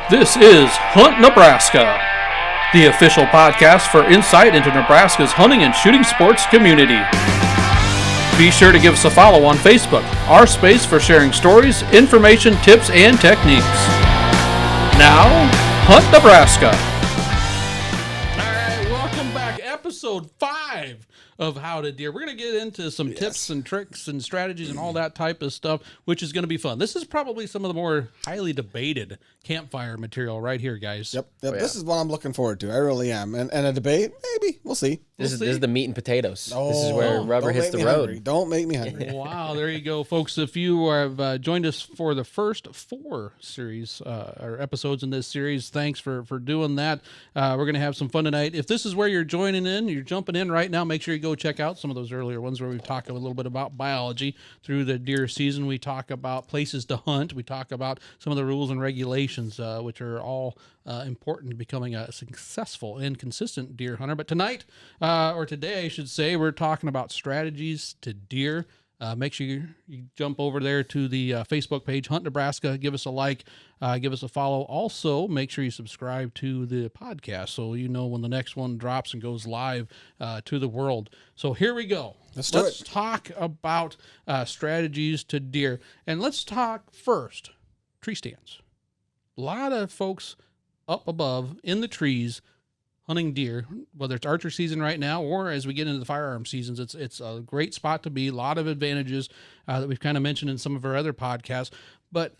This is Hunt Nebraska, the official podcast for insight into Nebraska's hunting and shooting sports community. Be sure to give us a follow on Facebook, our space for sharing stories, information, tips, and techniques. Now, Hunt Nebraska. All right, welcome back. Episode 5 of How to Deer. We're going to get into some tips and tricks and strategies and all that type of stuff, which is going to be fun. This is probably some of the more highly debated campfire material right here, guys. Yep. This is what I'm looking forward to. I really am. And a debate, maybe. We'll see. This is the meat and potatoes. Oh, this is where rubber hits the road. Hungry. Don't make me hungry. Wow, there you go, folks. If you have joined us for the first 4 series or episodes in this series, thanks for doing that. We're going to have some fun tonight. If this is where you're joining in, you're jumping in right now, make sure you go check out some of those earlier ones where we talk a little bit about biology through the deer season. We talk about places to hunt. We talk about some of the rules and regulations, which are all important to becoming a successful and consistent deer hunter. But tonight, or today, I should say, we're talking about strategies to deer. Make sure you jump over there to the Facebook page, Hunt Nebraska. Give us a like, give us a follow. Also, make sure you subscribe to the podcast so you know when the next one drops and goes live to the world. So here we go. Let's talk about strategies to deer. And let's talk first, tree stands. A lot of folks up above in the trees hunting deer, whether it's archery season right now or as we get into the firearm seasons. It's a great spot to be. A lot of advantages that we've kind of mentioned in some of our other podcasts. But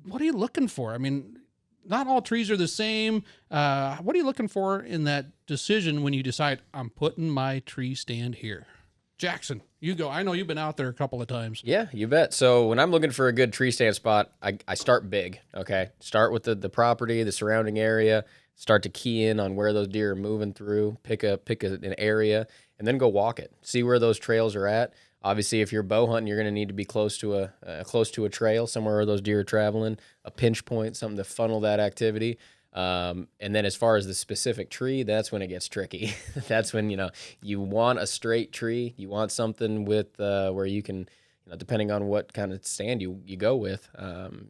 what are you looking for? I mean, not all trees are the same. What are you looking for in that decision when you decide, I'm putting my tree stand here? Jackson, you go. I know you've been out there a couple of times. Yeah, you bet. So when I'm looking for a good tree stand spot, I start big, okay? Start with the property, the surrounding area, start to key in on where those deer are moving through, pick an area, and then go walk it. See where those trails are at. Obviously, if you're bow hunting, you're going to need to be close to a trail, somewhere where those deer are traveling, a pinch point, something to funnel that activity. And then as far as the specific tree, that's when it gets tricky. That's when, you want a straight tree. You want something with where you can, depending on what kind of stand you go with,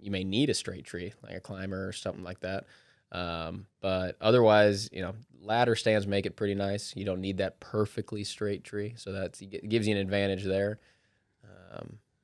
you may need a straight tree, like a climber or something like that. But otherwise, ladder stands make it pretty nice. You don't need that perfectly straight tree. So it gives you an advantage there.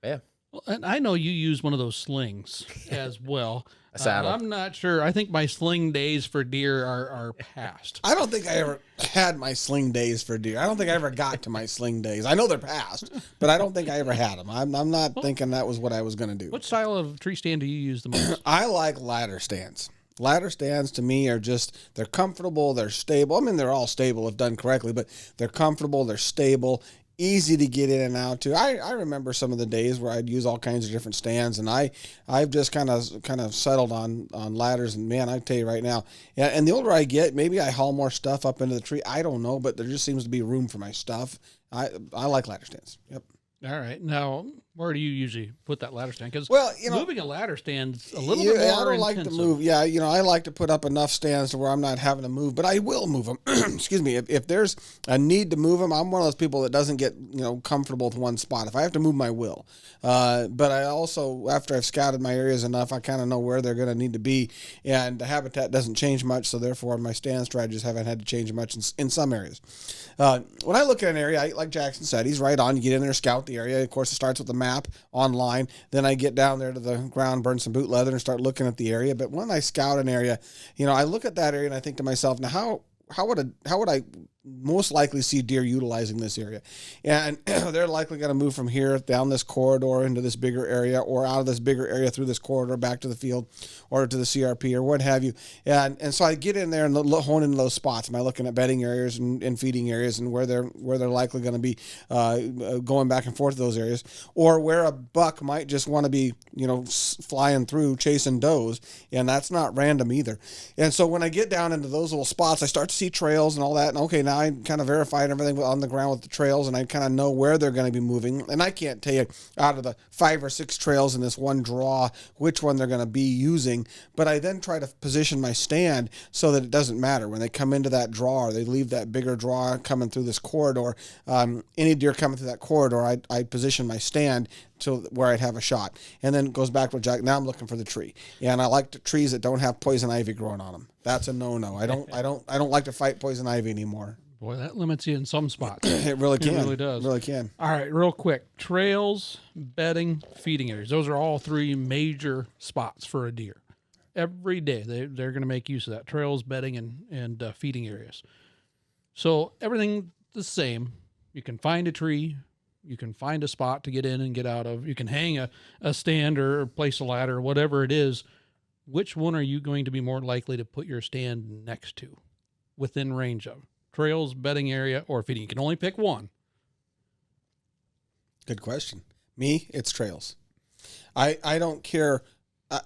Yeah. Well, and I know you use one of those slings as well. A saddle. I'm not sure. I think my sling days for deer are past. I don't think I ever had my sling days for deer. I don't think I ever got to my sling days. I know they're past, but I don't think I ever had them. I'm not thinking that was what I was going to do. What style of tree stand do you use the most? I like ladder stands. Ladder stands to me are they're comfortable, they're stable. I mean, they're all stable if done correctly, but they're comfortable, they're stable, easy to get in and out to. I remember some of the days where I'd use all kinds of different stands, and I've just kind of settled on ladders. And man, I tell you right now, and the older I get, maybe I haul more stuff up into the tree. I don't know, but there just seems to be room for my stuff. I like ladder stands. Yep. All right. Now, where do you usually put that ladder stand? Because moving a ladder stand's a little bit more I don't like intensive. to move. Yeah, I like to put up enough stands to where I'm not having to move, but I will move them. Excuse me. If there's a need to move them, I'm one of those people that doesn't get comfortable with one spot. If I have to move, I will. But I also, after I've scouted my areas enough, I kind of know where they're going to need to be, and the habitat doesn't change much, so therefore my stand strategies haven't had to change much in some areas. When I look at an area, like Jackson said, he's right on. You get in there, scout the area. Of course, it starts with the map online. Then I get down there to the ground, burn some boot leather, and start looking at the area. But when I scout an area, I look at that area and I think to myself, now how would I most likely see deer utilizing this area? And they're likely going to move from here down this corridor into this bigger area, or out of this bigger area through this corridor back to the field or to the CRP or what have you. And so I get in there and hone into those spots. Am I looking at bedding areas and feeding areas and where they're likely going to be going back and forth to those areas, or where a buck might just want to be flying through chasing does, and that's not random either. And so when I get down into those little spots, I start to see trails and all that. And okay, now I kind of verified everything on the ground with the trails, and I kind of know where they're going to be moving. And I can't tell you out of the 5 or 6 trails in this one draw which one they're going to be using, but I then try to position my stand so that it doesn't matter when they come into that draw or they leave that bigger draw coming through this corridor. Any deer coming through that corridor, I position my stand to where I'd have a shot. And then it goes back to Jack. Now I'm looking for the tree, and I like the trees that don't have poison ivy growing on them. That's a no-no. I don't like to fight poison ivy anymore. Boy, that limits you in some spots. It really can. It really does. It really can. All right, real quick. Trails, bedding, feeding areas. Those are all 3 major spots for a deer. Every day they're going to make use of that. Trails, bedding, and feeding areas. So everything the same. You can find a tree. You can find a spot to get in and get out of. You can hang a stand or place a ladder or whatever it is. Which one are you going to be more likely to put your stand next to, within range of? Trails, bedding area, or feeding? You can only pick one. Good question. Me, it's trails. I don't care.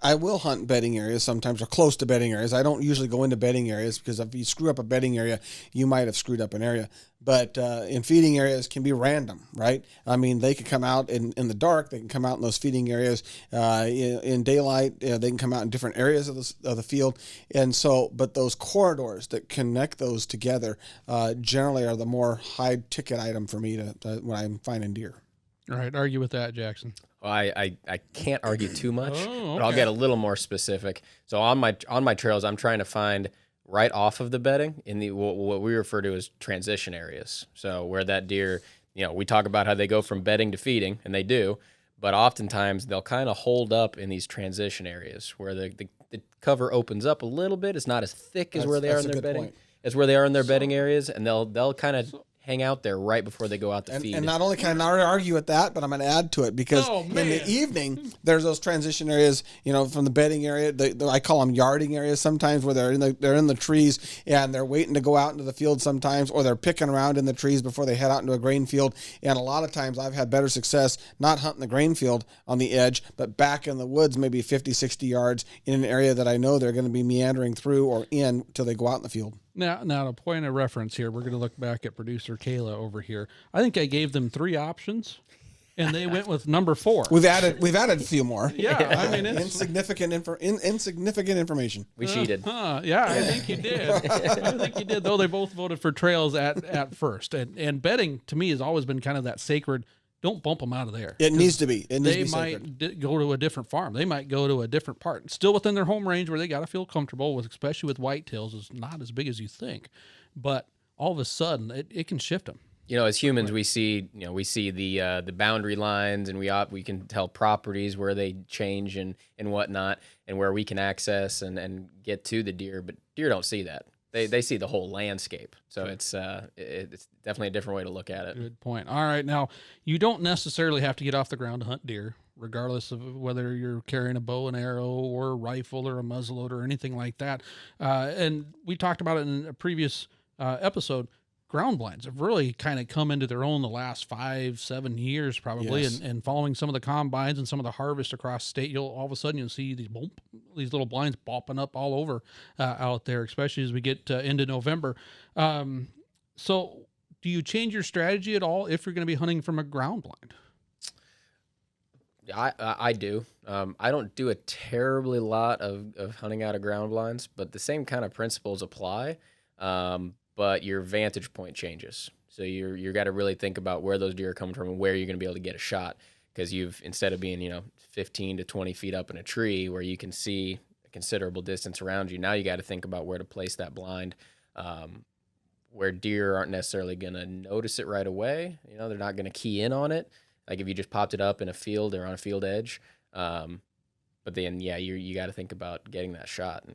I will hunt bedding areas sometimes, or close to bedding areas. I don't usually go into bedding areas because if you screw up a bedding area, you might have screwed up an area. But in feeding areas can be random, right? I mean, they could come out in the dark. They can come out in those feeding areas in daylight. They can come out in different areas of the field. And so, but those corridors that connect those together generally are the more high ticket item for me when I'm finding deer. All right, argue with that, Jackson. Well, I can't argue too much, okay. but I'll get a little more specific. So on my trails, I'm trying to find right off of the bedding in the what we refer to as transition areas. So where that deer, we talk about how they go from bedding to feeding, and they do, but oftentimes they'll kind of hold up in these transition areas where the cover opens up a little bit. It's not as thick as where they are in their bedding. As where they are in their bedding areas, and they'll kind of hang out there right before they go out to feed. And not only can I argue with that, but I'm going to add to it because in the evening, there's those transition areas, from the bedding area. I call them yarding areas sometimes, where they're in the trees and they're waiting to go out into the field sometimes, or they're picking around in the trees before they head out into a grain field. And a lot of times I've had better success not hunting the grain field on the edge, but back in the woods, maybe 50, 60 yards in an area that I know they're going to be meandering through or in till they go out in the field. Now, to point of reference here, we're going to look back at producer Kayla over here. I think I gave them 3 options, and they went with number 4. We've added a few more. Yeah, I mean, it's insignificant information. We cheated. Yeah, I think you did. Though they both voted for trails at first, and bedding to me has always been kind of that sacred. Don't bump them out of there. It needs to be. They might go to a different farm. They might go to a different part. Still within their home range where they got to feel comfortable with, especially with whitetails, is not as big as you think. But all of a sudden, it can shift them. As humans, we see the boundary lines, and we can tell properties where they change and whatnot, and where we can access and get to the deer. But deer don't see that. They see the whole landscape. So it's definitely a different way to look at it. Good point. All right. Now, you don't necessarily have to get off the ground to hunt deer, regardless of whether you're carrying a bow and arrow or a rifle or a muzzleloader or anything like that. And we talked about it in a previous episode. Ground blinds have really kind of come into their own the last 5-7 years, probably. Yes. And following some of the combines and some of the harvest across the state, all of a sudden you'll see these little blinds bopping up all over out there, especially as we get into November. So do you change your strategy at all if you're going to be hunting from a ground blind? I do. I don't do a terribly lot of hunting out of ground blinds, but the same kind of principles apply. But your vantage point changes. So you got to really think about where those deer are coming from and where you're going to be able to get a shot. Because instead of being 15 to 20 feet up in a tree where you can see a considerable distance around you, now you got to think about where to place that blind, where deer aren't necessarily going to notice it right away. They're not going to key in on it. Like if you just popped it up in a field or on a field edge. But then you got to think about getting that shot.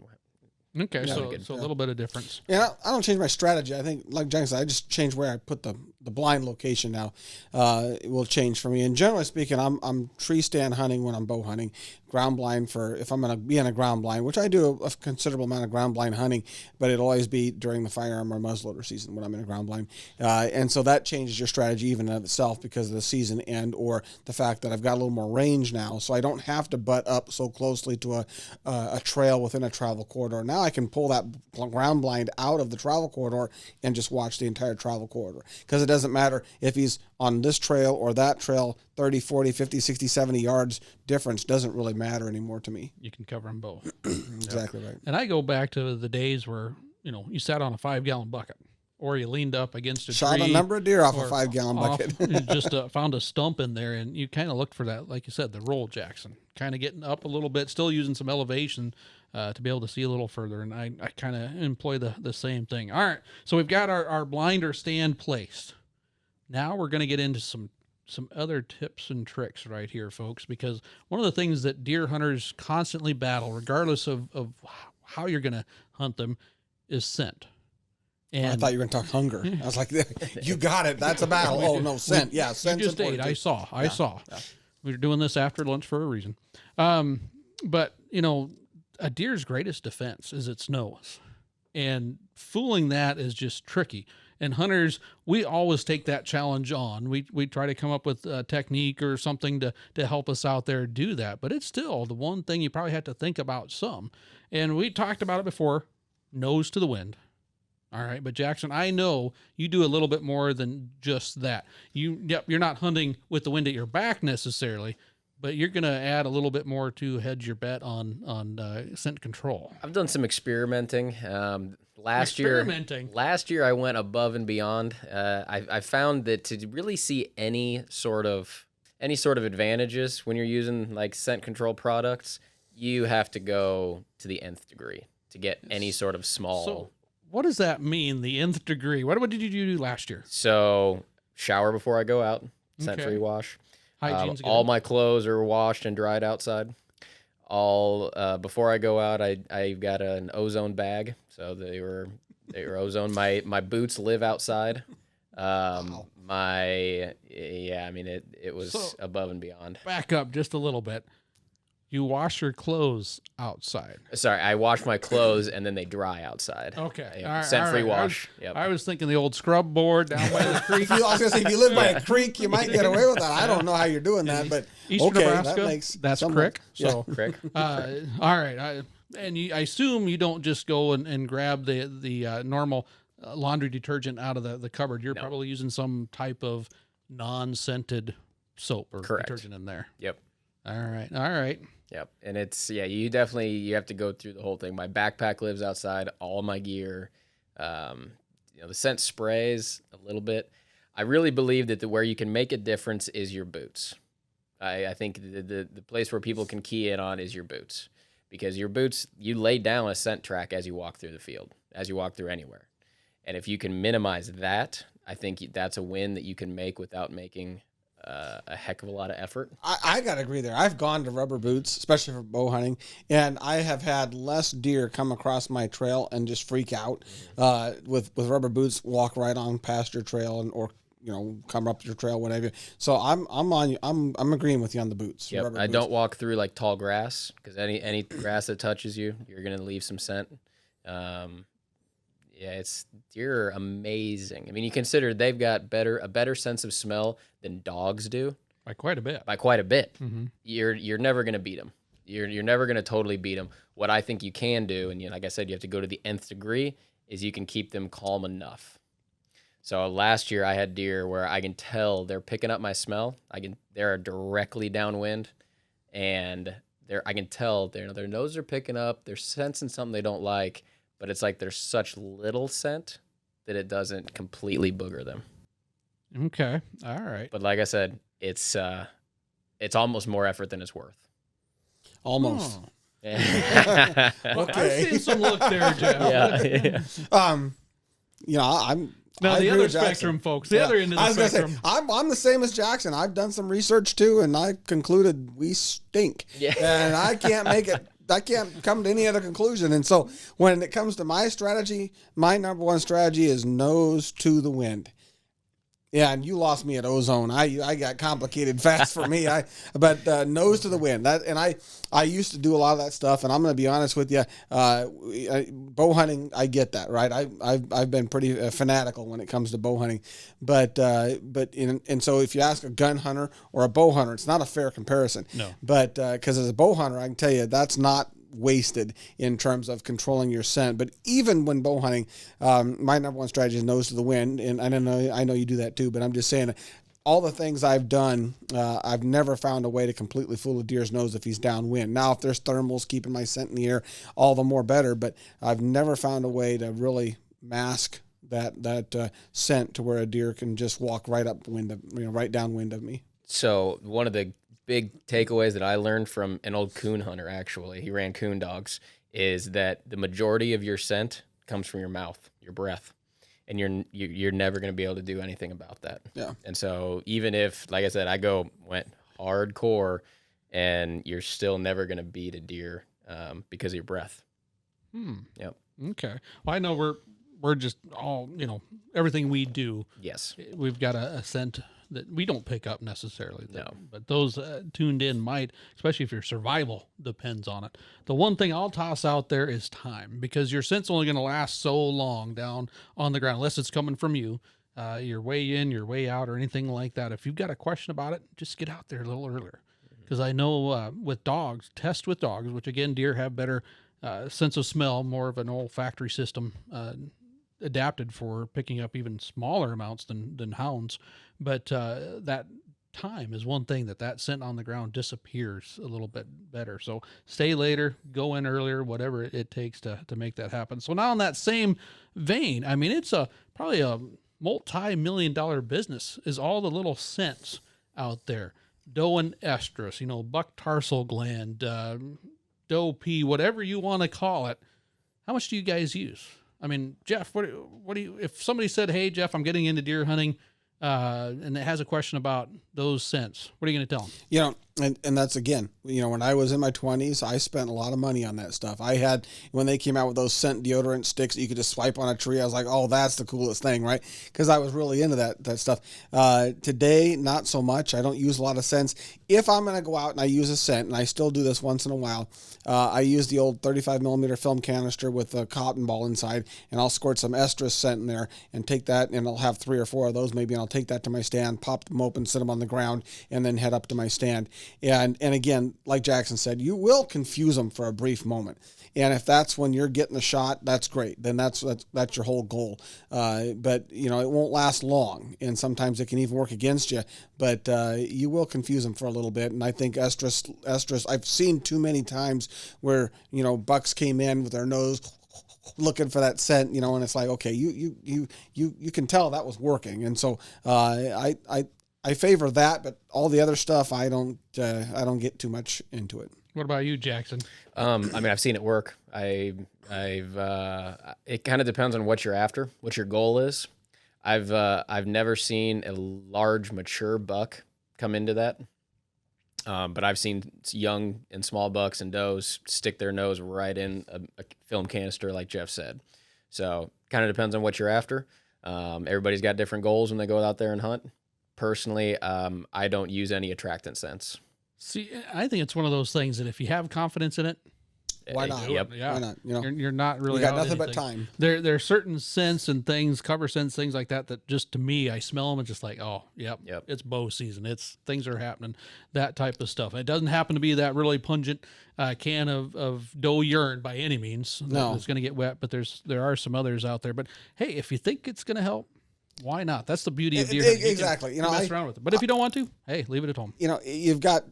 Okay, so a little bit of difference. Yeah, I don't change my strategy. I think, like Jack said, I just change where I put the blind location now. It will change for me. And generally speaking, I'm tree stand hunting when I'm bow hunting. Ground blind if I'm going to be in a ground blind, which I do a considerable amount of ground blind hunting, but it'll always be during the firearm or muzzleloader season when I'm in a ground blind. And so that changes your strategy even in of itself because of the season and or the fact that I've got a little more range now, so I don't have to butt up so closely to a trail within a travel corridor. Now now I can pull that ground blind out of the travel corridor and just watch the entire travel corridor. Because it doesn't matter if he's on this trail or that trail, 30, 40, 50, 60, 70 yards difference doesn't really matter anymore to me. You can cover them both. Exactly right. And I go back to the days where, you sat on a 5-gallon bucket, or you leaned up against a Shot tree. a number of deer off a or 5-gallon bucket. you just found a stump in there, and you kind of looked for that, like you said, the roll, Jackson. Kind of getting up a little bit, still using some elevation to be able to see a little further, and I kind of employ the same thing. All right, so we've got our blinder stand placed. Now we're going to get into some other tips and tricks right here, folks, because one of the things that deer hunters constantly battle, regardless of how you're going to hunt them, is scent. And I thought you were going to talk hunger. I was like, you got it. That's a battle. Oh, no, scent. Yeah, scent. You just ate. I saw. Yeah. We were doing this after lunch for a reason. But, a deer's greatest defense is its nose. And fooling that is just tricky. And hunters, we always take that challenge on. We try to come up with a technique or something to help us out there do that. But it's still the one thing you probably have to think about some. And we talked about it before, nose to the wind. All right, but Jackson, I know you do a little bit more than just that. You're not hunting with the wind at your back necessarily, but you're going to add a little bit more to hedge your bet on scent control. I've done some experimenting. Last year I went above and beyond. I found that to really see any sort of advantages when you're using like scent control products, you have to go to the nth degree to get any sort of small. So what does that mean, the nth degree? What did you do last year? So shower before I go out, scent-free wash. Hygiene's good. All my clothes are washed and dried outside. Before I go out, I got an ozone bag, so they were ozone. My boots live outside. Wow. It was above and beyond. Back up just a little bit. You wash your clothes outside. Sorry, I wash my clothes and then they dry outside. Okay. Scent-free wash. I was thinking the old scrub board down by the creek. I was going to say, if you live by a creek, you might get away with that. I don't know how you're doing that, but Eastern Nebraska, that makes that's crick. So, crick. All right. I assume you don't just go and grab the normal laundry detergent out of the cupboard. You're probably using some type of non-scented soap or detergent in there. Yep. All right. Yep. And it's, you have to go through the whole thing. My backpack lives outside, all my gear, the scent sprays a little bit. I really believe that where you can make a difference is your boots. I think the place where people can key in on is your boots, because your boots, you lay down a scent track as you walk through the field, as you walk through anywhere. And if you can minimize that, I think that's a win that you can make without making a heck of a lot of effort. I got to agree there. I've gone to rubber boots, especially for bow hunting, and I have had less deer come across my trail and just freak out with rubber boots, walk right on past your trail or come up your trail, whatever. So I'm agreeing with you on the boots. Yep. I don't walk through like tall grass, because any grass that touches you, you're going to leave some scent. Deer are amazing. I mean, you consider they've got a better sense of smell than dogs do. By quite a bit. Mm-hmm. You're never going to beat them. You're never going to totally beat them. What I think you can do, and like I said, you have to go to the nth degree, is you can keep them calm enough. So last year I had deer where I can tell they're picking up my smell. They're directly downwind, and I can tell their noses are picking up. They're sensing something they don't like. But it's like there's such little scent that it doesn't completely booger them. Okay. All right. But like I said, it's almost more effort than it's worth. Almost. Oh. Yeah. Okay. I see some look there, Jeff. I'm now I the agree other with Jackson. spectrum, folks. The other end of the spectrum. Say, I'm the same as Jackson. I've done some research too, and I concluded we stink. Yeah. And I can't make it. I can't come to any other conclusion. And so when it comes to my strategy, my number one strategy is nose to the wind. Yeah, and you lost me at ozone. I got complicated fast for me. But nose to the wind. I used to do a lot of that stuff, and I'm going to be honest with you. Bow hunting, I get that, right? I've been pretty fanatical when it comes to bow hunting, but so if you ask a gun hunter or a bow hunter, it's not a fair comparison. No. But because as a bow hunter, I can tell you that's not wasted in terms of controlling your scent. But even when bow hunting, my number one strategy is nose to the wind, and I know you do that too. But I'm just saying, all the things I've done, I've never found a way to completely fool a deer's nose if he's downwind. Now, if there's thermals keeping my scent in the air, all the more better. But I've never found a way to really mask that scent to where a deer can just walk right right downwind of me. So one of the big takeaways that I learned from an old coon hunter, actually, he ran coon dogs, is that the majority of your scent comes from your mouth, your breath, and you're never going to be able to do anything about that. Yeah. And so even if, like I said, went hardcore, and you're still never going to beat a deer because of your breath. Yep. Okay. Well, I know we're just all, everything we do. Yes. We've got a scent that we don't pick up necessarily. No. But those tuned in might, especially if your survival depends on it. The one thing I'll toss out there is time, because your scent's only going to last so long down on the ground, unless it's coming from you. Your way in, your way out, or anything like that. If you've got a question about it, just get out there a little earlier. Because I know with dogs, test with dogs, which again, deer have better sense of smell, more of an olfactory system adapted for picking up even smaller amounts than hounds. But that time is one thing that scent on the ground disappears a little bit better. So stay later, go in earlier, whatever it takes to make that happen. So now in that same vein, I mean, it's probably a multi-million-dollar business, is all the little scents out there. Doe and estrus, buck tarsal gland, doe pee, whatever you want to call it. How much do you guys use? I mean, Jeff, what do you, if somebody said, hey, Jeff, I'm getting into deer hunting, and it has a question about those scents, what are you going to tell them? And that's, again, when I was in my 20s, I spent a lot of money on that stuff. I had, when they came out with those scent deodorant sticks that you could just swipe on a tree, I was like, oh, that's the coolest thing, right? Because I was really into that stuff. Today, not so much. I don't use a lot of scents. If I'm going to go out and I use a scent, and I still do this once in a while, I use the old 35 millimeter film canister with a cotton ball inside, and I'll squirt some estrus scent in there and take that, and I'll have 3 or 4 of those maybe, and I'll take that to my stand, pop them open, sit them on the ground, and then head up to my stand. And again, like Jackson said, you will confuse them for a brief moment. And if that's when you're getting the shot, that's great. Then that's your whole goal. But it won't last long, and sometimes it can even work against you. But you will confuse them for a little bit. And I think estrus, I've seen too many times where bucks came in with their nose looking for that scent, and it's like, okay, you can tell that was working. And so I favor that, but all the other stuff, I don't get too much into it. What about you, Jackson? I mean, I've seen it work. It kind of depends on what you're after, what your goal is. I've never seen a large mature buck come into that. But I've seen young and small bucks and does stick their nose right in a film canister, like Jeff said. So kind of depends on what you're after. Everybody's got different goals when they go out there and hunt. Personally, I don't use any attractant scents. See, I think it's one of those things that if you have confidence in it, why not? Yep. Yeah. Why not? You're not really. You got out nothing but anything. time. There are certain scents and things, cover scents, things like that just to me, I smell them and just like, oh, yep. It's bow season. Things are happening. That type of stuff. It doesn't happen to be that really pungent can of doe urine by any means. No, it's going to get wet, but there are some others out there. But hey, if you think it's going to help, why not? That's the beauty of deer hunting. Exactly. You can mess around with it. But if you don't want to, hey, leave it at home. You've got,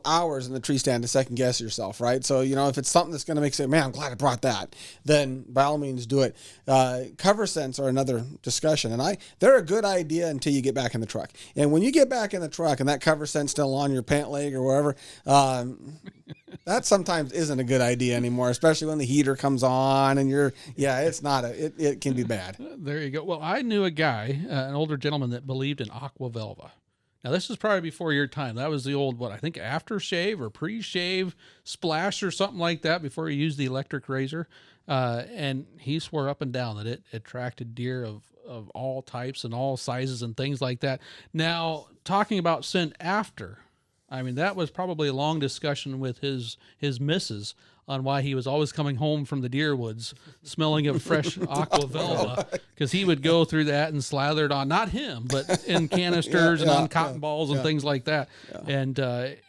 hours in the tree stand to second guess yourself, right? So, if it's something that's going to make you say, man, I'm glad I brought that, then by all means do it. Cover scents are another discussion. And they're a good idea until you get back in the truck. And when you get back in the truck and that cover scent's still on your pant leg or wherever, that sometimes isn't a good idea anymore, especially when the heater comes on and it's not it can be bad. There you go. Well, I knew a guy, an older gentleman that believed in aqua velva. Now, this is probably before your time. That was the old, I think aftershave or pre-shave splash or something like that before you used the electric razor. And he swore up and down that it attracted deer of all types and all sizes and things like that. Now, talking about scent after, I mean, that was probably a long discussion with his missus on why he was always coming home from the deer woods smelling of fresh aqua velva, because he would go through that and slather it on, not him, but in canisters and on cotton balls and things like that. And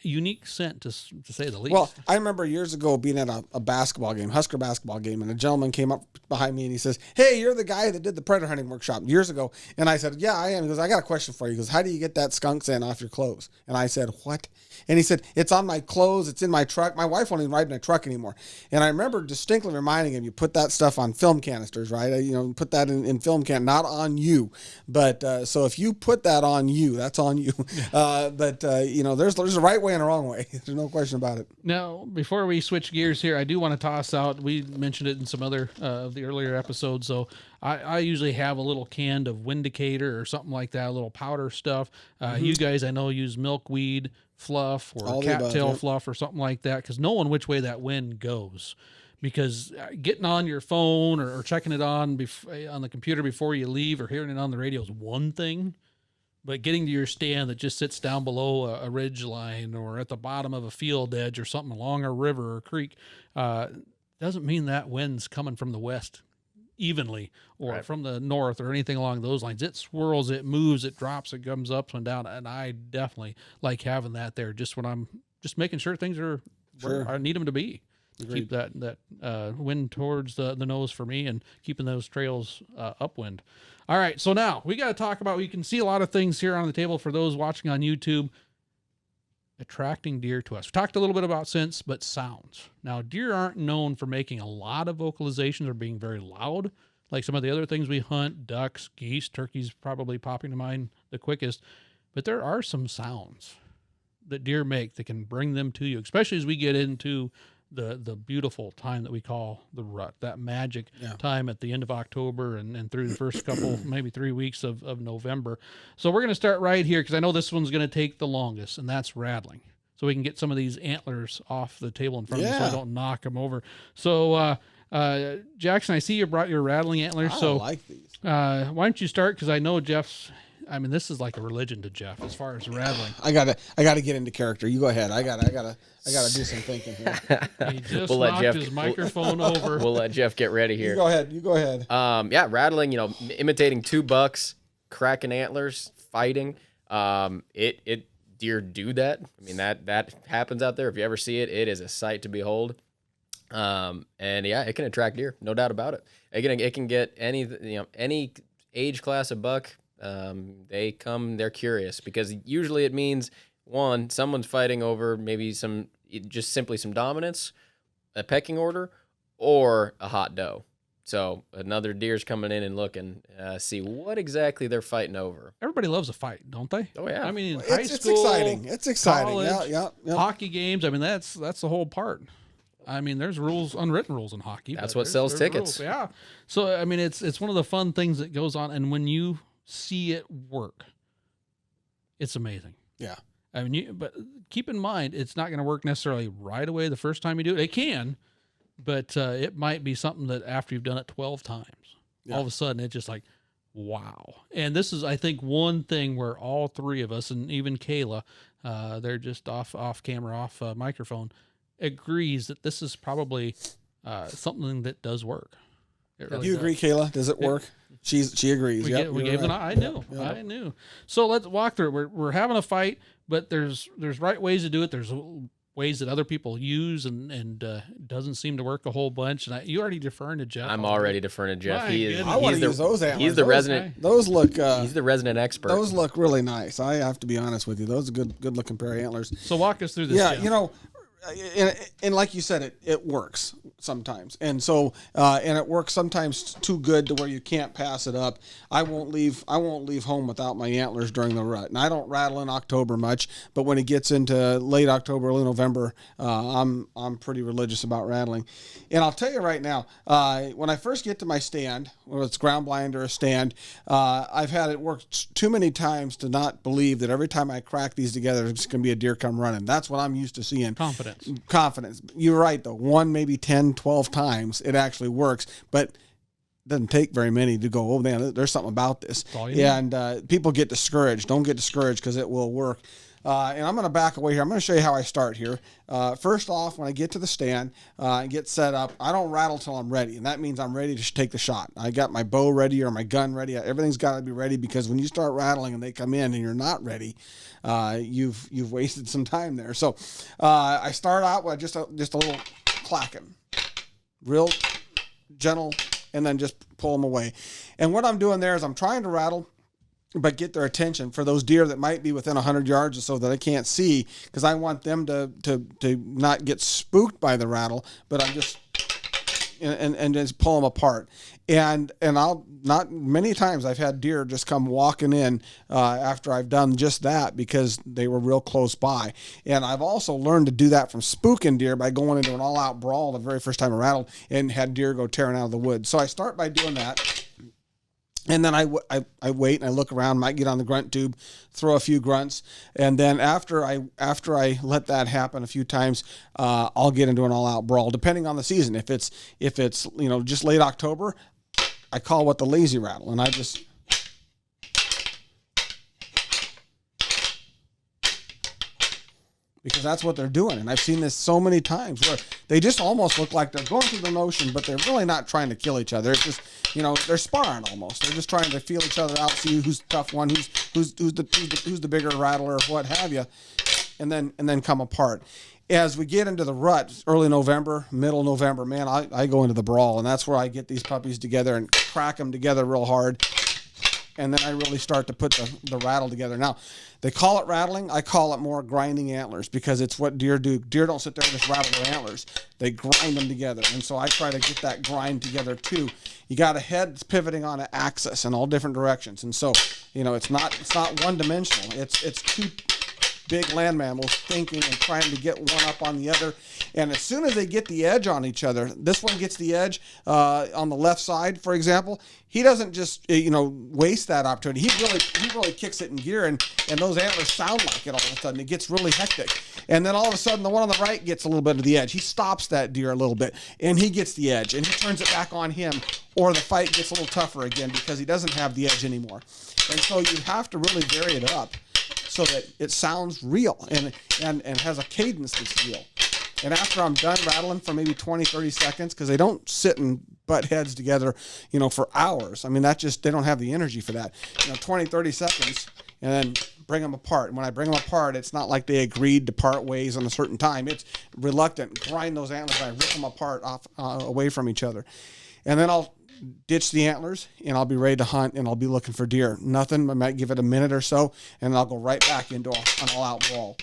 unique scent, to say the least. Well, I remember years ago being at a basketball game, Husker basketball game, and a gentleman came up behind me and he says, "Hey, you're the guy that did the predator hunting workshop years ago." And I said, "Yeah, I am." He goes, "I got a question for you." He goes, "How do you get that skunk scent off your clothes?" And I said, "What?" And he said, "It's on my clothes. It's in my truck. My wife won't even ride in a truck anymore." And I remember distinctly reminding him, you put that stuff on film canisters, right? Put that in film can, not on you. But so if you put that on you, that's on you. There's a right way and a wrong way. There's no question about it. Now, before we switch gears here, I do want to toss out, we mentioned it in some other of the earlier episodes, so I usually have a little can of Windicator or something like that, a little powder stuff. You guys, I know, use milkweed fluff or cattail fluff or something like that, because knowing which way that wind goes. Because getting on your phone or checking it on the computer before you leave or hearing it on the radio is one thing, but getting to your stand that just sits down below a ridge line or at the bottom of a field edge or something along a river or creek doesn't mean that wind's coming from the west evenly or from the north or anything along those lines. It swirls, it moves, it drops, it comes up and down, and I definitely like having that there just when I'm just making sure things are where I need them to be. Agreed. Keep that wind towards the nose for me and keeping those trails upwind. All right, so now we got to talk about, we can see a lot of things here on the table for those watching on YouTube. Attracting deer to us. We talked a little bit about scents, but sounds. Now, deer aren't known for making a lot of vocalizations or being very loud, like some of the other things we hunt, ducks, geese, turkeys probably popping to mind the quickest. But there are some sounds that deer make that can bring them to you, especially as we get into the beautiful time that we call the rut, that magic time at the end of October and through the first couple, maybe 3 weeks of November. So we're going to start right here, because I know this one's going to take the longest, and that's rattling. So we can get some of these antlers off the table in front of me so I don't knock them over. So, Jackson, I see you brought your rattling antlers. I like these. Why don't you start? Because I know this is like a religion to Jeff as far as rattling. I gotta get into character. You go ahead. I gotta do some thinking here. He just knocked his microphone over. We'll let Jeff get ready here. You go ahead. Rattling, imitating two bucks, cracking antlers, fighting. Deer do that. I mean, that happens out there. If you ever see it, it is a sight to behold. It can attract deer, no doubt about it. It can get any age class of buck. They're curious, because usually it means, one, someone's fighting over maybe just simply some dominance, a pecking order, or a hot doe. So another deer's coming in and looking, see what exactly they're fighting over. Everybody loves a fight, don't they? Oh yeah. I mean, high school, it's exciting. College, Yeah. Hockey games. I mean, that's the whole part. I mean, there's unwritten rules in hockey. That's what sells tickets. Rules. Yeah. So I mean, it's one of the fun things that goes on, and when you see it work, it's amazing. Yeah. I mean, but keep in mind, it's not going to work necessarily right away the first time you do it. It can, but it might be something that after you've done it 12 times, all of a sudden it's just like, wow. And this is, I think, one thing where all three of us, and even Kayla, they're just off camera, off microphone, agrees that this is probably something that does work. Really you agree, Kayla? Does it work? She agrees. We gave them. I knew. So let's walk through it. We're having a fight, but there's right ways to do it. There's ways that other people use, and doesn't seem to work a whole bunch. And you already deferring to Jeff. I'm already deferring to Jeff. I want to use those antlers. He's the resident. Those look. He's the resident expert. Those look really nice. I have to be honest with you. Those are good looking pair of antlers. So walk us through this. Yeah, Jeff. And like you said, it works sometimes, and so and it works sometimes too good to where you can't pass it up. I won't leave home without my antlers during the rut, and I don't rattle in October much, but when it gets into late October, early November, I'm pretty religious about rattling. And I'll tell you right now, when I first get to my stand, whether it's ground blind or a stand, I've had it work too many times to not believe that every time I crack these together, it's going to be a deer come running. That's what I'm used to seeing. Confidence. You're right, though. 1, maybe 10, 12 times it actually works, but it doesn't take very many to go, oh, man, there's something about this. And people get discouraged. Don't get discouraged, because it will work. And I'm going to back away here. I'm going to show you how I start here. First off, when I get to the stand and get set up, I don't rattle till I'm ready. And that means I'm ready to take the shot. I got my bow ready or my gun ready. Everything's got to be ready, because when you start rattling and they come in and you're not ready, you've wasted some time there. So I start out with just a little clacking, real gentle, and then just pull them away. And what I'm doing there is I'm trying to rattle, but get their attention for those deer that might be within 100 yards or so that I can't see, because I want them to not get spooked by the rattle, but I'm just and just pull them apart. And I'll not many times I've had deer just come walking in after I've done just that, because they were real close by. And I've also learned to do that from spooking deer by going into an all-out brawl the very first time I rattled and had deer go tearing out of the woods. So I start by doing that. And then I wait and I look around, might get on the grunt tube, throw a few grunts. And then after I let that happen a few times, I'll get into an all-out brawl, depending on the season. If it's just late October, I call what the Lazy Rattle, and I just because that's what they're doing. And I've seen this so many times where they just almost look like they're going through the motion, but they're really not trying to kill each other. It's just, they're sparring almost. They're just trying to feel each other out, see who's the tough one, who's the bigger rattler, what have you, and then come apart. As we get into the rut, early November, middle November, man, I go into the brawl, and that's where I get these puppies together and crack them together real hard. And then I really start to put the rattle together. Now, they call it rattling. I call it more grinding antlers, because it's what deer do. Deer don't sit there and just rattle their antlers. They grind them together. And so I try to get that grind together too. You got a head that's pivoting on an axis in all different directions. And so, it's not one dimensional. It's two big land mammals thinking and trying to get one up on the other. And as soon as they get the edge on each other, this one gets the edge on the left side, for example, he doesn't just waste that opportunity. He really kicks it in gear, and those antlers sound like it all of a sudden. It gets really hectic. And then all of a sudden the one on the right gets a little bit of the edge. He stops that deer a little bit, and he gets the edge, and he turns it back on him, or the fight gets a little tougher again because he doesn't have the edge anymore. And so you have to really vary it up so that it sounds real and has a cadence that's real. And after I'm done rattling for maybe 20, 30 seconds, because they don't sit and butt heads together, for hours. I mean, they don't have the energy for that. 20, 30 seconds, and then bring them apart. And when I bring them apart, it's not like they agreed to part ways on a certain time. It's reluctant. Grind those antlers, and I rip them apart away from each other. And then I'll ditch the antlers, and I'll be ready to hunt, and I'll be looking for deer. Nothing. I might give it a minute or so, and I'll go right back into an all-out brawl.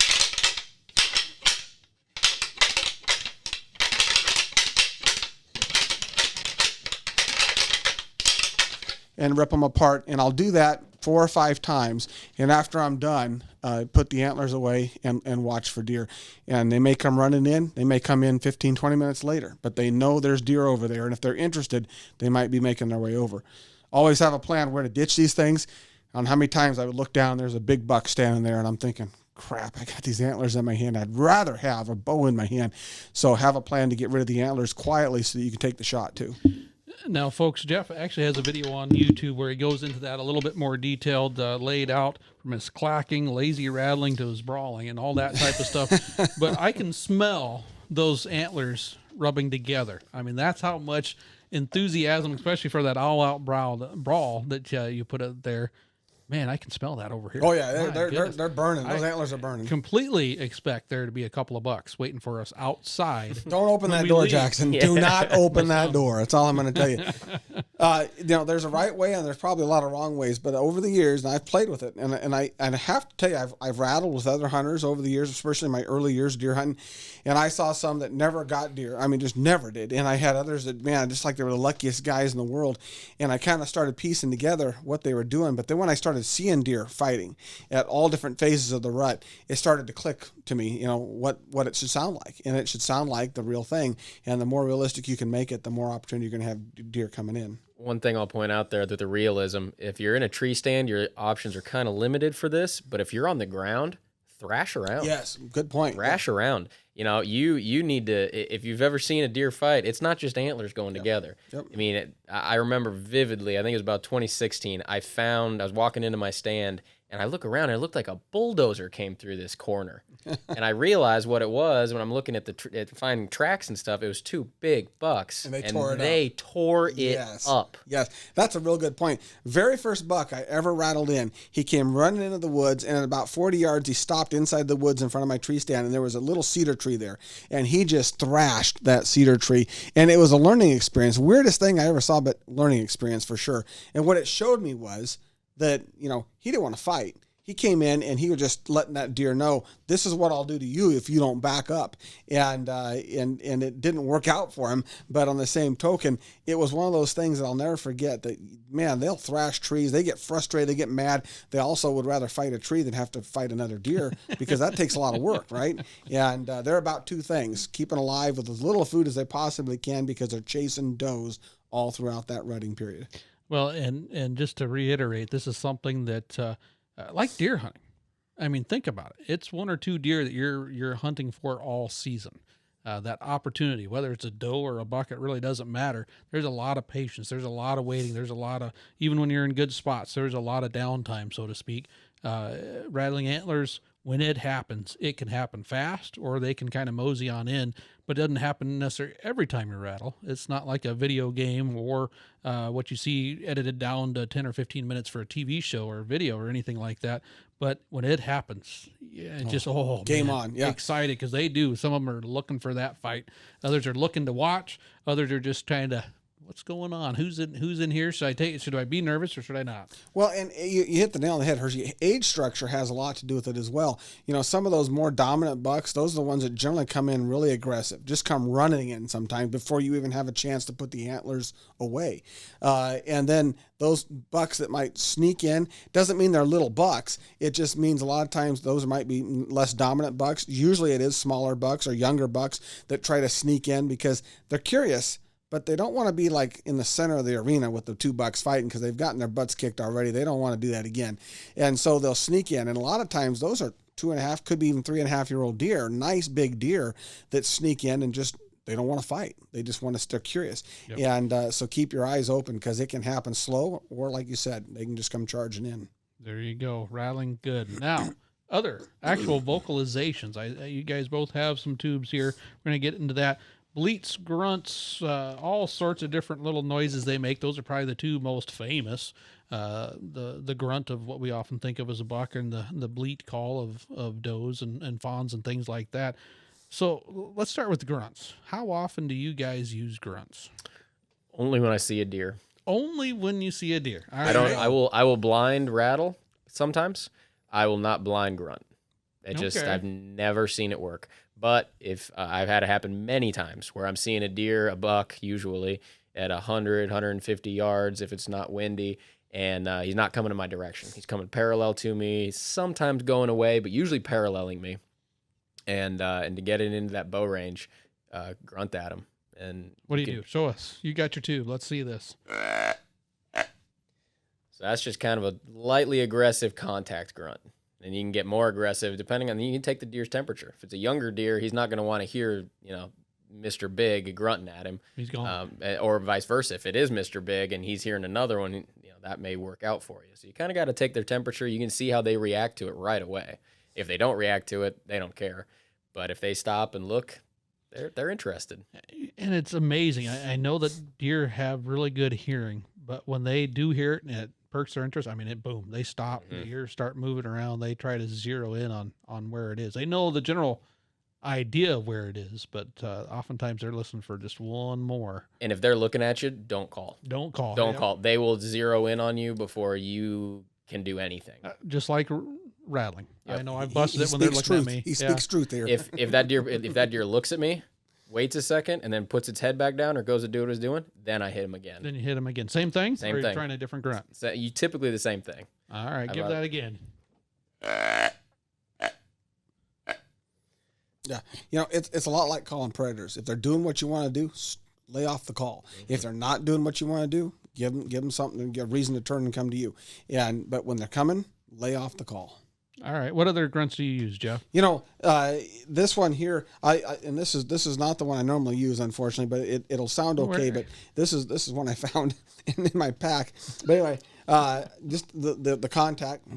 And rip them apart, and I'll do that 4 or 5 times. And after I'm done, put the antlers away and watch for deer. And they may come running in. They may come in 15, 20 minutes later, but they know there's deer over there. And if they're interested, they might be making their way over. Always have a plan where to ditch these things. On how many times I would look down, there's a big buck standing there, and I'm thinking, crap, I got these antlers in my hand. I'd rather have a bow in my hand. So have a plan to get rid of the antlers quietly so that you can take the shot too. Now, folks, Jeff actually has a video on YouTube where he goes into that a little bit more detailed, laid out from his clacking, lazy rattling to his brawling and all that type of stuff. But I can smell those antlers rubbing together. I mean, that's how much enthusiasm, especially for that all-out brawl that you put out there. Man, I can smell that over here. Oh yeah, they're burning. Those antlers are burning. Completely expect there to be a couple of bucks waiting for us outside. Don't open that door, Jackson. Yeah. Do not open that door. That's all I'm going to tell you. There's a right way and there's probably a lot of wrong ways. But over the years, and I've played with it, and I have to tell you, I've rattled with other hunters over the years, especially in my early years deer hunting, and I saw some that never got deer. I mean, just never did. And I had others that, man, just like they were the luckiest guys in the world. And I kind of started piecing together what they were doing. But then when I started seeing deer fighting at all different phases of the rut, it started to click to me, what it should sound like. And it should sound like the real thing. And the more realistic you can make it, the more opportunity you're going to have deer coming in. One thing I'll point out there, that the realism, if you're in a tree stand, your options are kind of limited for this. But if you're on the ground, thrash around. Yes, good point. Thrash around. you need to, if you've ever seen a deer fight, it's not just antlers going together. Yep. I mean, I remember vividly, I think it was about 2016, I was walking into my stand, and I look around, and it looked like a bulldozer came through this corner. And I realized what it was when I'm looking at finding tracks and stuff. It was 2 big bucks, And they tore it Yes. up. Yes, that's a real good point. Very first buck I ever rattled in, he came running into the woods, and at about 40 yards, he stopped inside the woods in front of my tree stand, and there was a little cedar tree there, and he just thrashed that cedar tree, and it was a learning experience. Weirdest thing I ever saw, but learning experience for sure. And what it showed me was that, he didn't want to fight. He came in and he was just letting that deer know, this is what I'll do to you if you don't back up. And it didn't work out for him. But on the same token, it was one of those things that I'll never forget that, man, they'll thrash trees. They get frustrated. They get mad. They also would rather fight a tree than have to fight another deer because that takes a lot of work, right? And they're about 2 things, keeping alive with as little food as they possibly can because they're chasing does all throughout that rutting period. Well, and just to reiterate, this is something that, like deer hunting. I mean, think about it. It's 1 or 2 deer that you're hunting for all season. That opportunity, whether it's a doe or a buck, it really doesn't matter. There's a lot of patience. There's a lot of waiting. There's a lot of, even when you're in good spots, there's a lot of downtime, so to speak. Rattling antlers, when it happens, it can happen fast, or they can kind of mosey on in, but it doesn't happen necessarily every time you rattle. It's not like a video game or what you see edited down to 10 or 15 minutes for a TV show or video or anything like that. But when it happens, Game on, yeah. Excited because they do. Some of them are looking for that fight. Others are looking to watch. Others are just trying to, what's going on? Who's in here? Should I be nervous or should I not? Well, and you hit the nail on the head, Hershey. Age structure has a lot to do with it as well. Some of those more dominant bucks, those are the ones that generally come in really aggressive, just come running in sometimes before you even have a chance to put the antlers away. And then those bucks that might sneak in, doesn't mean they're little bucks. It just means a lot of times those might be less dominant bucks. Usually it is smaller bucks or younger bucks that try to sneak in because they're curious, but they don't want to be like in the center of the arena with the 2 bucks fighting because they've gotten their butts kicked already. They don't want to do that again. And so they'll sneak in. And a lot of times those are 2.5, could be even 3.5-year-old deer, nice big deer that sneak in and just, they don't want to fight. They just want to, they're curious. Yep. And so keep your eyes open because it can happen slow, or like you said, they can just come charging in. There you go. Rattling good. Now, other actual vocalizations. You guys both have some tubes here. We're going to get into that. Bleats, grunts, all sorts of different little noises they make. Those are probably the 2 most famous. The grunt of what we often think of as a buck, and the bleat call of does and fawns and things like that. So let's start with the grunts. How often do you guys use grunts? Only when I see a deer. Only when you see a deer. All right. I will blind rattle sometimes. I will not blind grunt. I've never seen it work. But if I've had it happen many times where I'm seeing a deer, a buck, usually at 100, 150 yards if it's not windy, and he's not coming in my direction. He's coming parallel to me, sometimes going away, but usually paralleling me. And to get it into that bow range, grunt at him. And what do you do? Show us. You got your tube. Let's see this. So that's just kind of a lightly aggressive contact grunt. And you can get more aggressive depending on, you can take the deer's temperature. If it's a younger deer, he's not going to want to hear, Mr. Big grunting at him. He's gone. Or vice versa. If it is Mr. Big and he's hearing another one, that may work out for you. So you kind of got to take their temperature. You can see how they react to it right away. If they don't react to it, they don't care. But if they stop and look, they're interested. And it's amazing. I know that deer have really good hearing, but when they do hear it and it perks their interest, boom, they stop. The ears start moving around. They try to zero in on where it is. They know the general idea of where it is, but oftentimes they're listening for just one more. And if they're looking at you, don't call. Don't call. Don't call. They will zero in on you before you can do anything. Just like rattling. Yep. I know I've busted it when they're looking at me. He speaks truth here. If that deer looks at me, waits a second, and then puts its head back down or goes to do what it's doing, then I hit him again. Then you hit him again. Same thing? Same or are thing. you trying a different grunt? So you typically the same thing. All right, give that again. Yeah, it's a lot like calling predators. If they're doing what you want to do, lay off the call. Mm-hmm. If they're not doing what you want to do, give them something, give a reason to turn and come to you. But when they're coming, lay off the call. All right. What other grunts do you use, Jeff? You know, this one here, and this is not the one I normally use, unfortunately, but it'll sound okay. But this is one I found in my pack. But anyway, just the contact.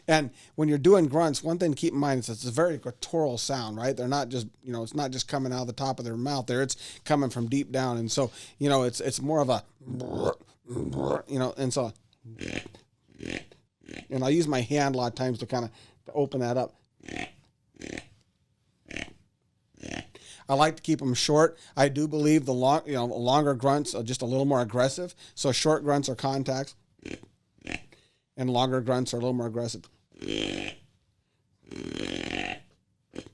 And when you're doing grunts, one thing to keep in mind is it's a very guttural sound, right? They're not just, it's not just coming out of the top of their mouth there. It's coming from deep down. And so, it's more of a, and so, and I use my hand a lot of times to kind of open that up. I like to keep them short. I do believe the longer grunts are just a little more aggressive. So short grunts are contacts, and longer grunts are a little more aggressive.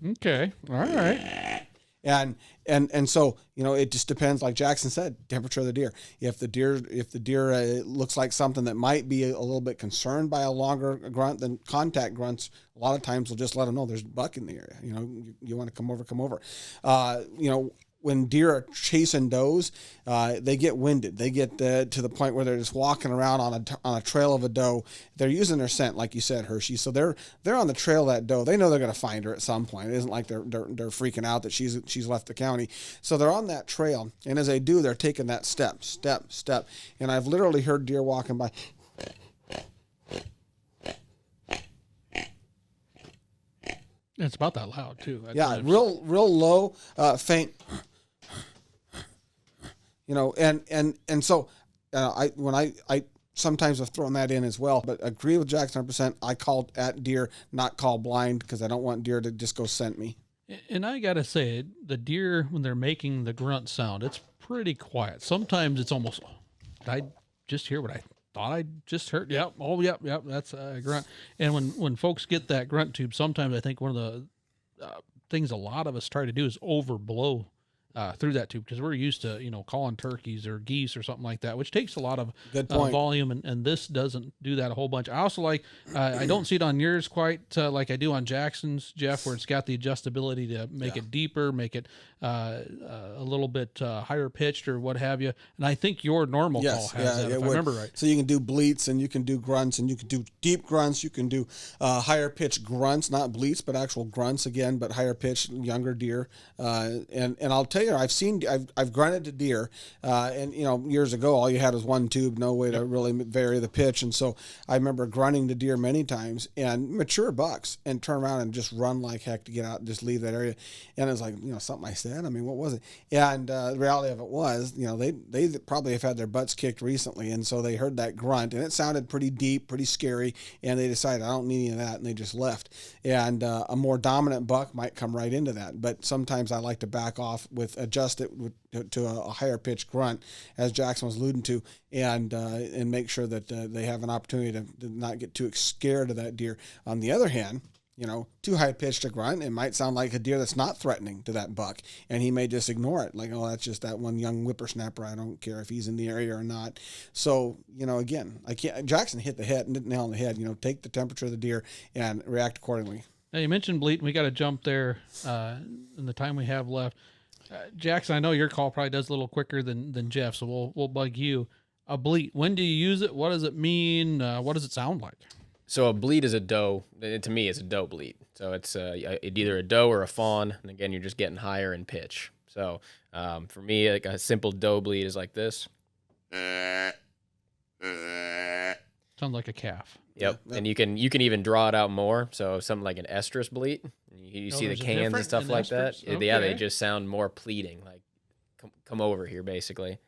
Okay. All right. And so, it just depends, like Jackson said, temperature of the deer. If the deer looks like something that might be a little bit concerned by a longer grunt, then contact grunts, a lot of times will just let them know there's a buck in the area. You want to come over. When deer are chasing does, they get winded. They get to the point where they're just walking around on a trail of a doe. They're using their scent, like you said, Hershey. So they're on the trail of that doe. They know they're going to find her at some point. It isn't like they're freaking out that she's left the county. So they're on that trail, and as they do, they're taking that step. And I've literally heard deer walking by. It's about that loud too. Yeah, real low, faint. And so I sometimes have thrown that in as well, but agree with Jackson 100%. I called at deer, not call blind, because I don't want deer to just go scent me. And I gotta say, the deer, when they're making the grunt sound, it's pretty quiet. Sometimes it's almost, did I just hear what I thought I just heard? Yep. Oh, yep. That's a grunt. And when folks get that grunt tube, sometimes I think one of the things a lot of us try to do is overblow through that tube, because we're used to, calling turkeys or geese or something like that, which takes a lot of volume, and this doesn't do that a whole bunch. I also like, I don't see it on yours quite like I do on Jackson's, Jeff, where it's got the adjustability to make it deeper, make it a little bit higher pitched or what have you. And I think your normal call has that, if I remember right. So you can do bleats, and you can do grunts, and you can do deep grunts. You can do higher pitched grunts, not bleats, but actual grunts again, but higher pitched, younger deer. And I'll tell you, I've grunted to deer, and years ago all you had was one tube, no way to really vary the pitch, and so I remember grunting to deer many times, and mature bucks, and turn around and just run like heck to get out and just leave that area. And it was like, something I said. I mean, what was it? And the reality of it was, they probably have had their butts kicked recently, and so they heard that grunt, and it sounded pretty deep, pretty scary, and they decided, I don't need any of that, and they just left. And a more dominant buck might come right into that, but sometimes I like to back off with adjust it to a higher pitched grunt, as Jackson was alluding to, and make sure that they have an opportunity to not get too scared of that deer. On the other hand, too high pitched a grunt, it might sound like a deer that's not threatening to that buck, and he may just ignore it, like, oh, that's just that one young whippersnapper. I don't care if he's in the area or not. So again, Jackson hit the nail on the head. Take the temperature of the deer and react accordingly. Now, you mentioned bleat, and we got to jump there in the time we have left. Jackson, I know your call probably does a little quicker than Jeff, so we'll bug you. A bleat, when do you use it? What does it mean? What does it sound like? So a bleat is a doe. To me, it's a doe bleat. So it's either a doe or a fawn, and again, you're just getting higher in pitch. So for me, like a simple doe bleat is like this. Sounds like a calf. Yep, and you can even draw it out more. So something like an estrus bleat, you see the cans and stuff like that. Okay. Yeah, they just sound more pleading, like come over here, basically.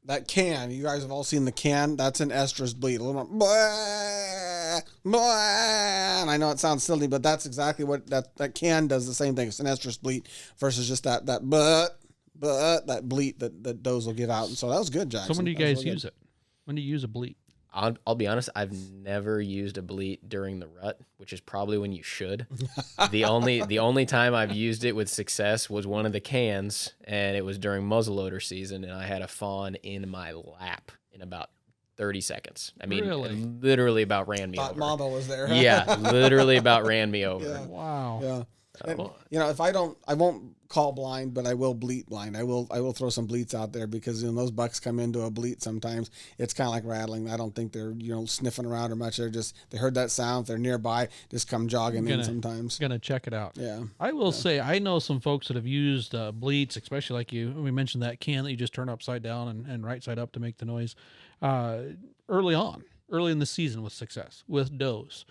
That can, you guys have all seen the can. That's an estrus bleat. A little more, blah, blah, and I know it sounds silly, but that's exactly what that can does. The same thing. It's an estrus bleat versus just that that bleat that does will give out. And so that was good, Jackson. So when do you guys use it? When do you use a bleat? I'll be honest, I've never used a bleat during the rut, which is probably when you should. The only time I've used it with success was one of the cans, and it was during muzzleloader season, and I had a fawn in my lap in about 30 seconds. I mean, really? It literally about ran me over. Mama was there. Yeah, literally about ran me over. Yeah. Wow. Yeah. And, if I won't call blind, but I will bleat blind. I will throw some bleats out there because when those bucks come into a bleat sometimes, it's kind of like rattling. I don't think they're sniffing around or much. They heard that sound. If they're nearby, just come jogging in sometimes. Gonna check it out. Yeah. I will say I know some folks that have used bleats, especially like we mentioned that can that you just turn upside down and right side up to make the noise. Early in the season with success with does.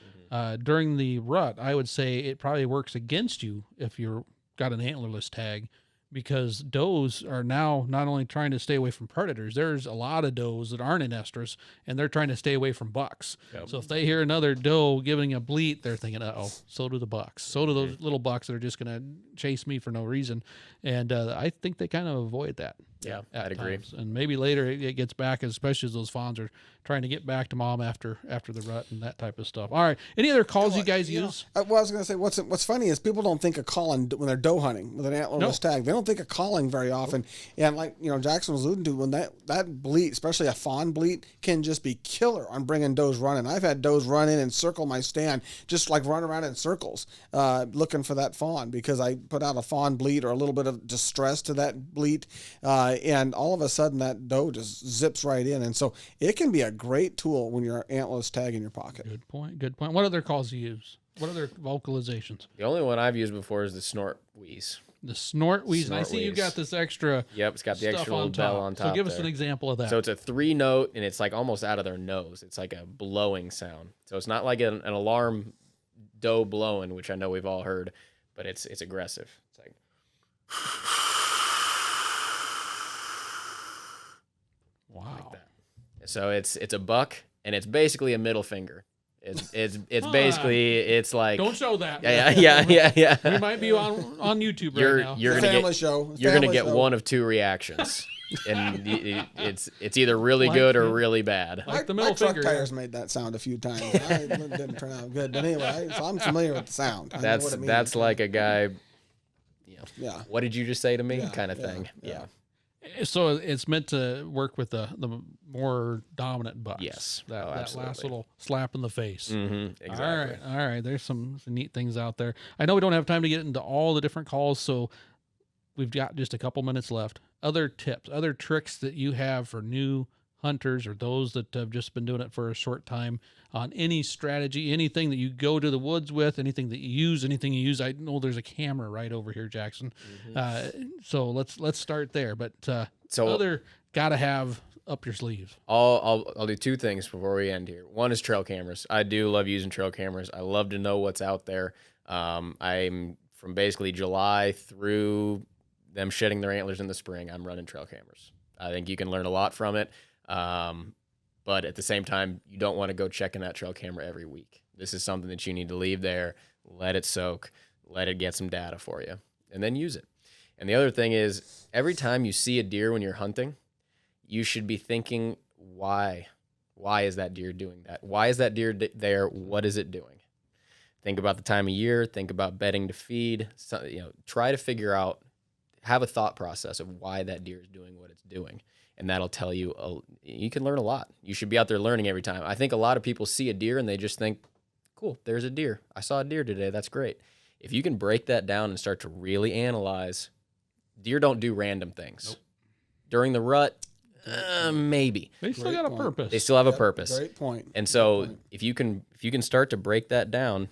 During the rut, I would say it probably works against you if you're got an antlerless tag, because does are now not only trying to stay away from predators, there's a lot of does that aren't in estrus, and they're trying to stay away from bucks. Yep. So if they hear another doe giving a bleat, they're thinking, uh-oh, so do the bucks. So do those little bucks that are just going to chase me for no reason. And I think they kind of avoid that. Yeah, I'd agree. And maybe later it gets back, especially as those fawns are trying to get back to mom after the rut and that type of stuff. All right. Any other calls you guys use? Well, I was going to say, what's funny is people don't think of calling when they're doe hunting with an antlerless tag. They don't think of calling very often. And like, Jackson was alluding to, when that bleat, especially a fawn bleat, can just be killer on bringing does running. I've had does run in and circle my stand, just like run around in circles, looking for that fawn, because I put out a fawn bleat or a little bit of distress to that bleat, and all of a sudden that doe just zips right in. And so it can be a great tool when you're antlerless tag in your pocket. Good point. What other calls do you use? What other vocalizations? The only one I've used before is the snort wheeze. The snort wheeze. And I see you got this extra. Yep, it's got the extra little bell on top. So give us an example of that. So it's a 3-note, and it's like almost out of their nose. It's like a blowing sound. So it's not like an alarm doe blowing, which I know we've all heard, but it's aggressive. It's like. Wow. Like that. So it's a buck, and it's basically a middle finger. It's basically, it's like, don't show that. Yeah. We might be on YouTube right now. You're gonna get one of two reactions, and it's either really good or really bad. Like the middle my truck finger. tires made that sound a few times. It didn't turn out good, but anyway, so I'm familiar with the sound. That's like a guy. Yeah. What did you just say to me? Kind of thing. Yeah. So it's meant to work with the more dominant bucks. Yes. That absolutely. last little slap in the face. Mm-hmm. Exactly. All right. There's some neat things out there. I know we don't have time to get into all the different calls, so we've got just a couple minutes left. Other tips, other tricks that you have for new hunters or those that have just been doing it for a short time on any strategy, anything that you go to the woods with, anything you use. I know there's a camera right over here, Jackson. Mm-hmm. So let's start there. But other gotta have up your sleeves. I'll do two things before we end here. One is trail cameras. I do love using trail cameras. I love to know what's out there. I'm from basically July through them shedding their antlers in the spring. I'm running trail cameras. I think you can learn a lot from it. But at the same time, you don't want to go checking that trail camera every week. This is something that you need to leave there, let it soak, let it get some data for you, and then use it. And the other thing is, every time you see a deer when you're hunting, you should be thinking, why? Why is that deer doing that? Why is that deer there? What is it doing? Think about the time of year. Think about bedding to feed. So, try to figure out, have a thought process of why that deer is doing what it's doing. And that'll tell you, you can learn a lot. You should be out there learning every time. I think a lot of people see a deer and they just think, cool, there's a deer. I saw a deer today. That's great. If you can break that down and start to really analyze, deer don't do random things. Nope. During the rut, maybe. They still got a purpose. They still have a purpose. Great point. And so if you can start to break that down,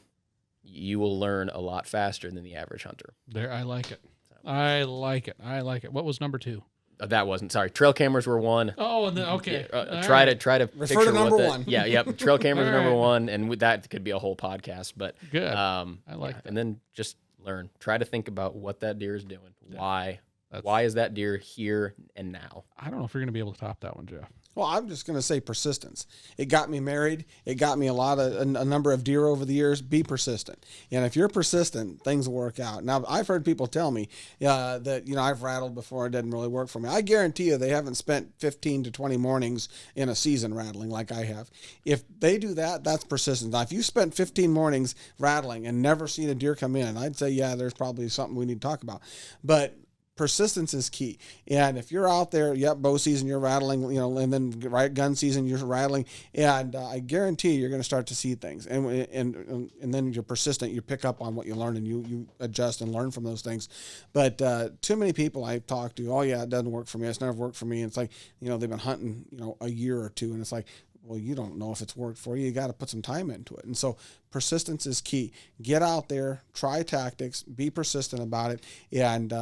you will learn a lot faster than the average hunter. There, I like it. I like it. What was number 2? That wasn't, sorry. Trail cameras were one. Oh, and then, okay. Try to refer picture to number what one. Yep. Trail cameras are number one, and that could be a whole podcast. But good. I like that. And then just learn. Try to think about what that deer is doing. Why? Why is that deer here and now? I don't know if you're going to be able to top that one, Jeff. Well, I'm just going to say persistence. It got me married. It got me a number of deer over the years. Be persistent. And if you're persistent, things will work out. Now, I've heard people tell me that, I've rattled before. It didn't really work for me. I guarantee you they haven't spent 15 to 20 mornings in a season rattling like I have. If they do that, that's persistence. Now, if you spent 15 mornings rattling and never seen a deer come in, I'd say, there's probably something we need to talk about. But persistence is key. And if you're out there, bow season, you're rattling, and then gun season, you're rattling. And I guarantee you're going to start to see things. And then you're persistent. You pick up on what you learn and you adjust and learn from those things. But too many people I've talked to, it doesn't work for me. It's never worked for me. And it's like, they've been hunting, a year or two. And it's like, well, you don't know if it's worked for you. You got to put some time into it. And so persistence is key. Get out there, try tactics, be persistent about it, and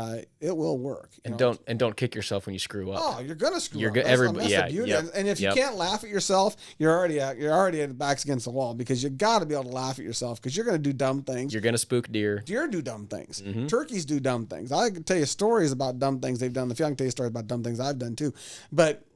it will work. And don't kick yourself when you screw up. Oh, you're gonna screw up. That's the beauty. Yep, And if you can't laugh at yourself, you're already at the backs against the wall, because you got to be able to laugh at yourself, because you're gonna do dumb things. You're gonna spook deer. Deer do dumb things. Mm-hmm. Turkeys do dumb things. I can tell you stories about dumb things they've done. If I can tell you stories about dumb things I've done too. But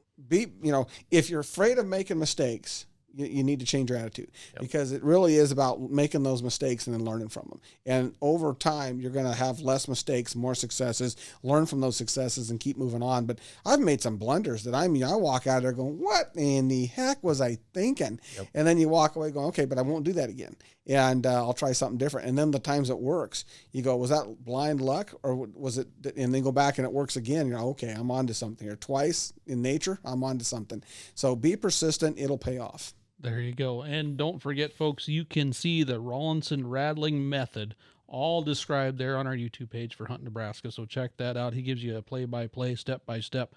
if you're afraid of making mistakes, you need to change your attitude, because it really is about making those mistakes and then learning from them. And over time, you're going to have less mistakes, more successes, learn from those successes and keep moving on. But I've made some blunders that I walk out there going, what in the heck was I thinking? Yep. And then you walk away going, okay, but I won't do that again. And I'll try something different. And then the times it works, you go, was that blind luck, or was it? And then go back and it works again. You're okay, I'm on to something. Or twice in nature, I'm on to something. So be persistent. It'll pay off. There you go. And don't forget, folks, you can see the Rawlinson rattling method all described there on our YouTube page for Hunt Nebraska. So check that out. He gives you a play-by-play, step-by-step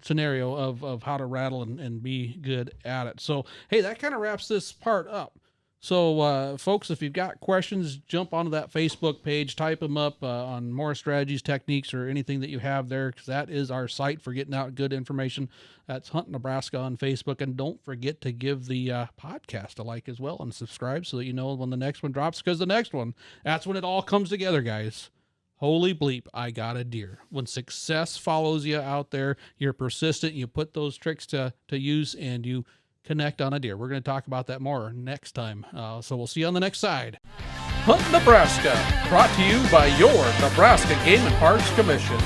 scenario of how to rattle and be good at it. So, hey, that kind of wraps this part up. So, folks, if you've got questions, jump onto that Facebook page, type them up on more strategies, techniques, or anything that you have there, because that is our site for getting out good information. That's Hunt Nebraska on Facebook. And don't forget to give the podcast a like as well and subscribe so that you know when the next one drops, because the next one, that's when it all comes together, guys. Holy bleep, I got a deer. When success follows you out there, you're persistent, you put those tricks to use, and you connect on a deer. We're going to talk about that more next time. So we'll see you on the next side. Hunt Nebraska, brought to you by your Nebraska Game and Parks Commission.